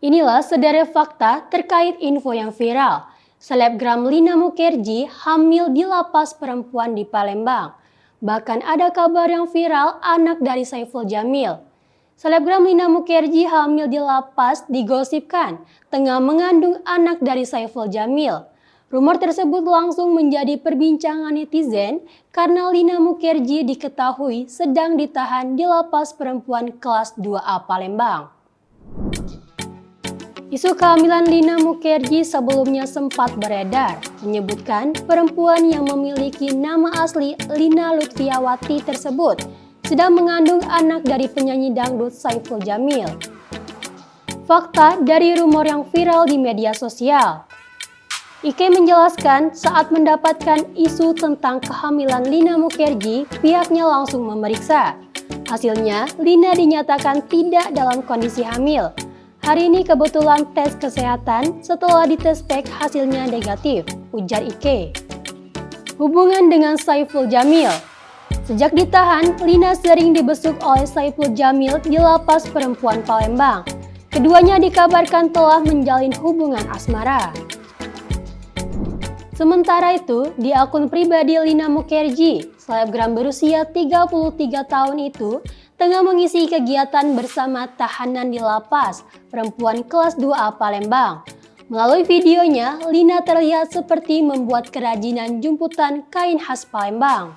Inilah sederet fakta terkait info yang viral. Selebgram Lina Mukherjee hamil di lapas perempuan di Palembang. Bahkan ada kabar yang viral anak dari Saiful Jamil. Selebgram Lina Mukherjee hamil di lapas digosipkan tengah mengandung anak dari Saiful Jamil. Rumor tersebut langsung menjadi perbincangan netizen karena Lina Mukherjee diketahui sedang ditahan di lapas perempuan kelas 2A Palembang. Isu kehamilan Lina Mukherjee sebelumnya sempat beredar, menyebutkan perempuan yang memiliki nama asli Lina Lutfiawati tersebut sedang mengandung anak dari penyanyi dangdut Saiful Jamil. Fakta dari rumor yang viral di media sosial. Ike menjelaskan saat mendapatkan isu tentang kehamilan Lina Mukherjee, pihaknya langsung memeriksa. Hasilnya, Lina dinyatakan tidak dalam kondisi hamil. Hari ini kebetulan tes kesehatan, setelah dites pack hasilnya negatif, ujar Ike. Hubungan dengan Saiful Jamil. Sejak ditahan, Lina sering dibesuk oleh Saiful Jamil di lapas perempuan Palembang. Keduanya dikabarkan telah menjalin hubungan asmara. Sementara itu, di akun pribadi Lina Mukherjee, selebgram berusia 33 tahun itu tengah mengisi kegiatan bersama tahanan di lapas perempuan kelas 2A Palembang. Melalui videonya, Lina terlihat seperti membuat kerajinan jumputan kain khas Palembang.